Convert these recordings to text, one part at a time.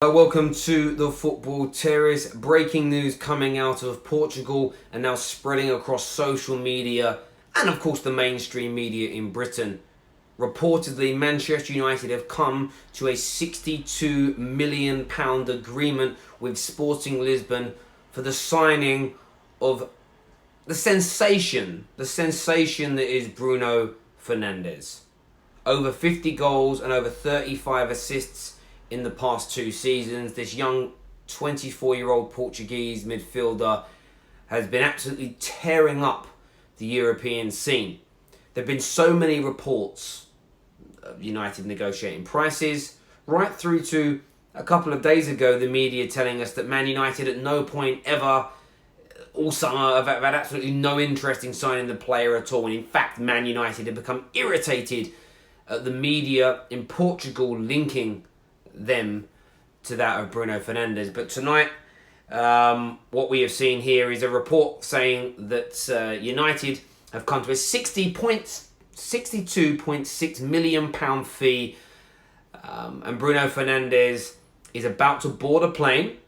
Welcome to the Football Terrace. Breaking news coming out of Portugal and now spreading across social media and of course the mainstream media in Britain. Reportedly, Manchester United have come to a £62 million agreement with Sporting Lisbon for the signing of the sensation that is Bruno Fernandes. Over 50 goals and over 35 assists in the past 2 seasons. This young 24-year-old Portuguese midfielder has been absolutely tearing up the European scene. There have been so many reports of United negotiating prices, right through to a couple of days ago, the media telling us that Man United at no point ever all summer have had absolutely no interest in signing the player at all. And in fact, Man United have become irritated at the media in Portugal linking them to that of Bruno Fernandes. But tonight, what we have seen here is a report saying that United have come to a £62.6 million fee, and Bruno Fernandes is about to board a plane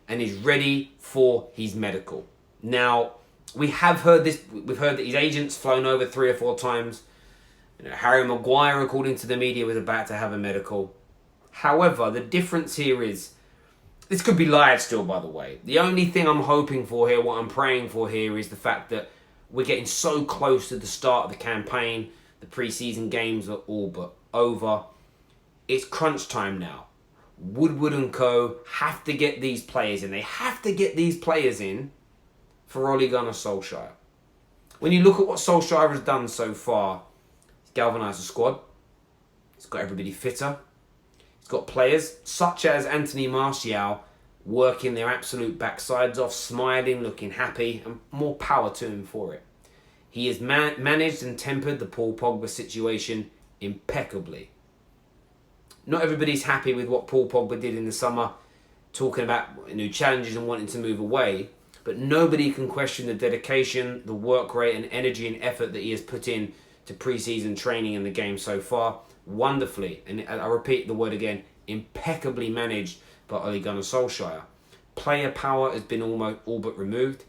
and is ready for his medical. Now, we have heard this. We've heard that his agent's flown over 3 or 4 times. Harry Maguire, according to the media, was about to have a medical. However, the difference here is, this could be live still, by the way. The only thing I'm hoping for here, what I'm praying for here, is the fact that we're getting so close to the start of the campaign. The pre-season games are all but over. It's crunch time now. Woodward and co. have to get these players in. They have to get these players in for Ole Gunnar Solskjær. When you look at what Solskjær has done so far, he's galvanised the squad. He's got everybody fitter. He's got players such as Anthony Martial working their absolute backsides off, smiling, looking happy, and more power to him for it. He has managed and tempered the Paul Pogba situation impeccably. Not everybody's happy with what Paul Pogba did in the summer, talking about new challenges and wanting to move away, but nobody can question the dedication, the work rate and energy and effort that he has put in to pre-season training in the game so far. Wonderfully, and I repeat the word again, impeccably managed by Ole Gunnar Solskjær. Player power has been almost all but removed.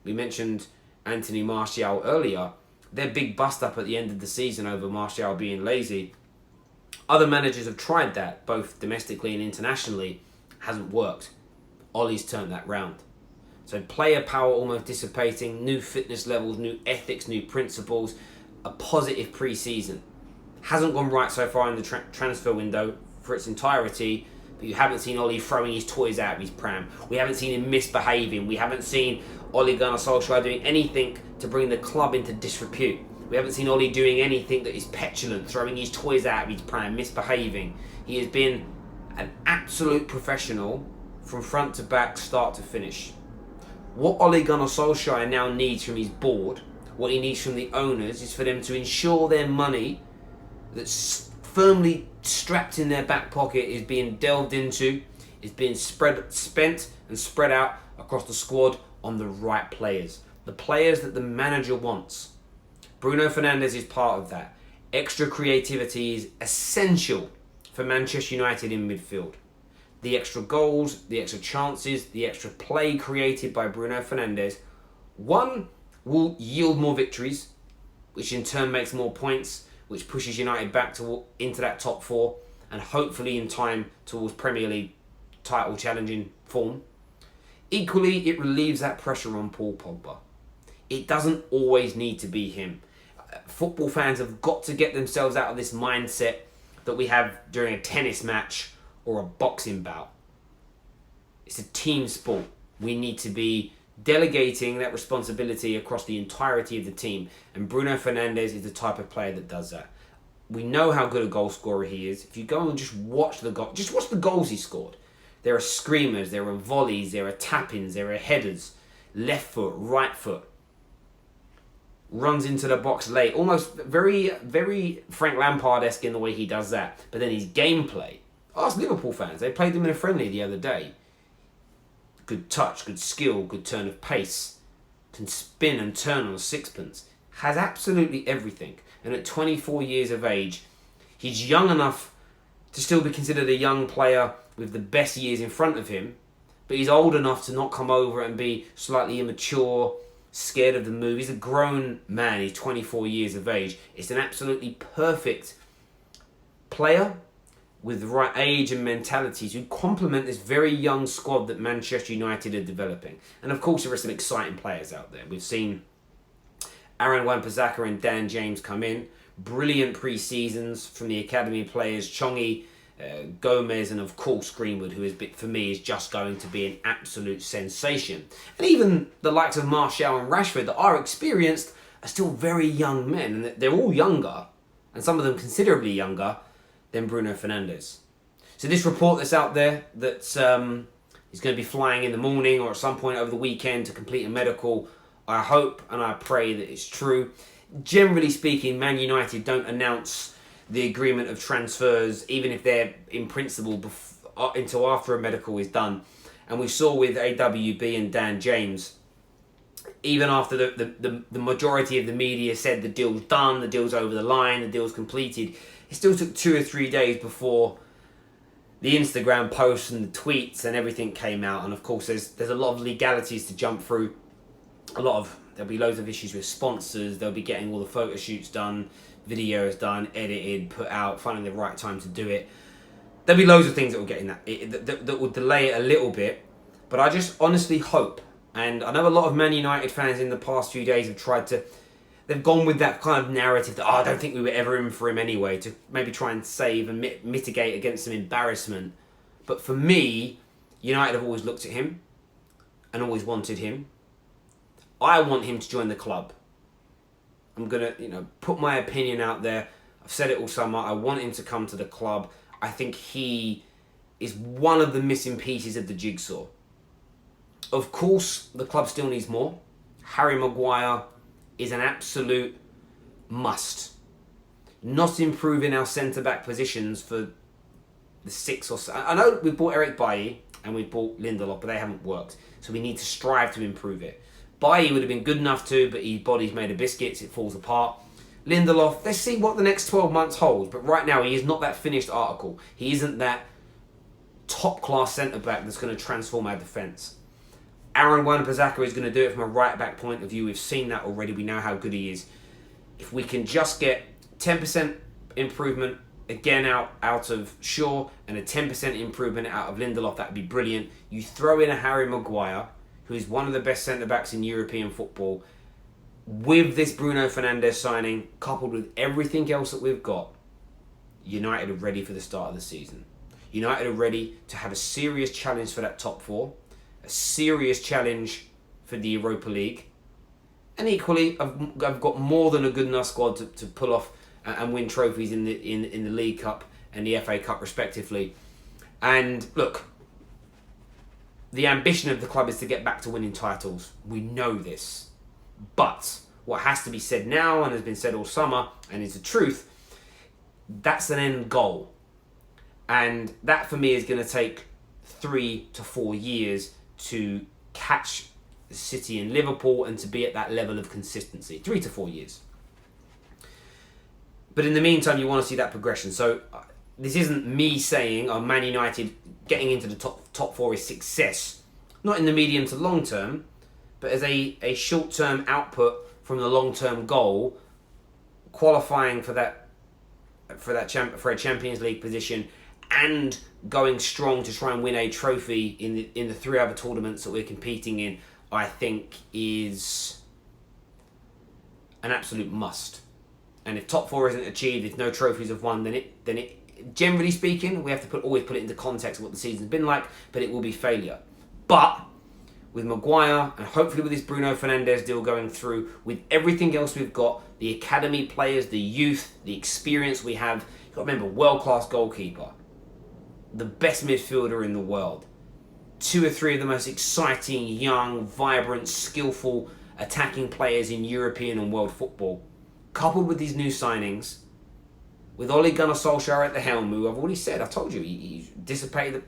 We mentioned Anthony Martial earlier. Their big bust up at the end of the season over Martial being lazy. Other managers have tried that, both domestically and internationally. Hasn't worked. Ole's turned that round. So player power almost dissipating, new fitness levels, new ethics, new principles, a positive pre-season. Hasn't gone right so far in the transfer window for its entirety, but you haven't seen Ole throwing his toys out of his pram. We haven't seen him misbehaving. We haven't seen Ole Gunnar Solskjær doing anything to bring the club into disrepute. We haven't seen Ole doing anything that is petulant, throwing his toys out of his pram, misbehaving. He has been an absolute professional from front to back, start to finish. What Ole Gunnar Solskjær now needs from his board, what he needs from the owners, is for them to ensure their money that's firmly strapped in their back pocket is being delved into, is being spent and spread out across the squad on the right players. The players that the manager wants. Bruno Fernandes is part of that. Extra creativity is essential for Manchester United in midfield. The extra goals, the extra chances, the extra play created by Bruno Fernandes, one, will yield more victories, which in turn makes more points, which pushes United back into that top 4 and hopefully in time towards Premier League title challenging form. Equally, it relieves that pressure on Paul Pogba. It doesn't always need to be him. Football fans have got to get themselves out of this mindset that we have during a tennis match or a boxing bout. It's a team sport. We need to be delegating that responsibility across the entirety of the team, and Bruno Fernandes is the type of player that does that. We know how good a goal scorer he is. If you go and just watch the goals he scored. There are screamers, there are volleys, there are tap-ins, there are headers, left foot, right foot. Runs into the box late, almost very, very Frank Lampard-esque in the way he does that. But then his gameplay. Ask Liverpool fans, they played them in a friendly the other day. Good touch, good skill, good turn of pace. Can spin and turn on a sixpence. Has absolutely everything. And at 24 years of age, he's young enough to still be considered a young player with the best years in front of him, but he's old enough to not come over and be slightly immature, scared of the move. He's a grown man. He's 24 years of age. It's an absolutely perfect player with the right age and mentality to complement this very young squad that Manchester United are developing. And of course, there are some exciting players out there. We've seen Aaron Wan-Bissaka and Dan James come in. Brilliant pre-seasons from the academy players, Chongi, Gomez, and of course Greenwood, who is, for me, is just going to be an absolute sensation. And even the likes of Martial and Rashford that are experienced are still very young men, and they're all younger, and some of them considerably younger than Bruno Fernandes. So this report that's out there that he's going to be flying in the morning or at some point over the weekend to complete a medical, I hope and I pray that it's true. Generally speaking, Man United don't announce the agreement of transfers, even if they're in principle, until after a medical is done. And we saw with AWB and Dan James, even after the majority of the media said the deal's done, the deal's over the line, the deal's completed, it still took 2 or 3 days before the Instagram posts and the tweets and everything came out. And of course, there's a lot of legalities to jump through. There'll be loads of issues with sponsors. They'll be getting all the photo shoots done, videos done, edited, put out, finding the right time to do it. There'll be loads of things that will get in that will delay it a little bit. But I just honestly hope, and I know a lot of Man United fans in the past few days have they've gone with that kind of narrative that, I don't think we were ever in for him anyway, to maybe try and save and mitigate against some embarrassment. But for me, United have always looked at him and always wanted him. I want him to join the club. I'm going to, put my opinion out there. I've said it all summer. I want him to come to the club. I think he is one of the missing pieces of the jigsaw. Of course, the club still needs more. Harry Maguire is an absolute must. Not improving our centre-back positions for the 6 or 7. I know we've bought Eric Bailly and we've bought Lindelof, but they haven't worked. So we need to strive to improve it. Bailly would have been good enough too, but his body's made of biscuits, it falls apart. Lindelof, let's see what the next 12 months holds. But right now, he is not that finished article. He isn't that top-class centre-back that's going to transform our defence. Aaron Wan-Bissaka is going to do it from a right-back point of view. We've seen that already. We know how good he is. If we can just get 10% improvement again out of Shaw and a 10% improvement out of Lindelof, that would be brilliant. You throw in a Harry Maguire, who is one of the best centre-backs in European football, with this Bruno Fernandes signing, coupled with everything else that we've got, United are ready for the start of the season. United are ready to have a serious challenge for that top 4, a serious challenge for the Europa League, and equally, I've got more than a good enough squad to pull off and win trophies in the League Cup and the FA Cup respectively. And look, the ambition of the club is to get back to winning titles. We know this. But what has to be said now, and has been said all summer, and is the truth, that's an end goal. And that for me is going to take 3 to 4 years to catch City and Liverpool and to be at that level of consistency. 3 to 4 years. But in the meantime, you want to see that progression. So this isn't me saying, Man United getting into the top 4 is success. Not in the medium to long term, but as a short-term output from the long-term goal, qualifying for a Champions League position and going strong to try and win a trophy in the 3 other tournaments that we're competing in, I think is an absolute must. And if top 4 isn't achieved, if no trophies have won, then it generally speaking, we have to always put it into context of what the season's been like, but it will be failure. But with Maguire and hopefully with this Bruno Fernandes deal going through, with everything else we've got, the academy players, the youth, the experience we have, you've got to remember, world-class goalkeeper, the best midfielder in the world, 2 or 3 of the most exciting, young, vibrant, skillful attacking players in European and world football, coupled with these new signings, with Ole Gunnar Solskjær at the helm, who I've already said, I've told you, he dissipated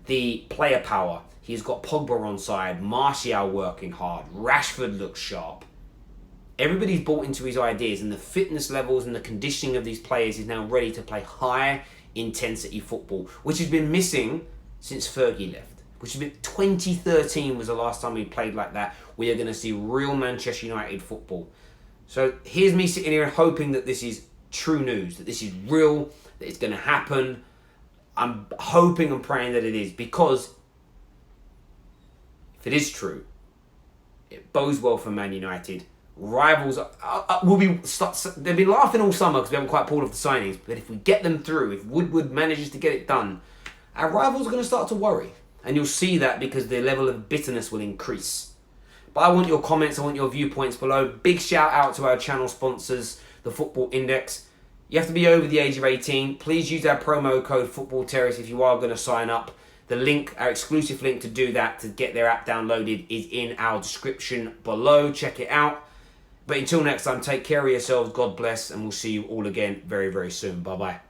the player power. He's got Pogba on side, Martial working hard, Rashford looks sharp. Everybody's bought into his ideas, and the fitness levels and the conditioning of these players is now ready to play high intensity football, which has been missing since Fergie left. Which has been 2013 was the last time we played like that. We are going to see real Manchester United football. So here's me sitting here hoping that this is true news, that this is real, that it's going to happen. I'm hoping and praying that it is, because if it is true, it bodes well for Man United. Rivals will be. They've been laughing all summer because we haven't quite pulled off the signings. But if we get them through, if Woodward manages to get it done, our rivals are going to start to worry, and you'll see that because the level of bitterness will increase. But I want your comments. I want your viewpoints below. Big shout out to our channel sponsors, the Football Index. You have to be over the age of 18. Please use our promo code Football Terrace if you are going to sign up. The link, our exclusive link to do that, to get their app downloaded, is in our description below. Check it out. But until next time, take care of yourselves. God bless. And we'll see you all again very, very soon. Bye-bye.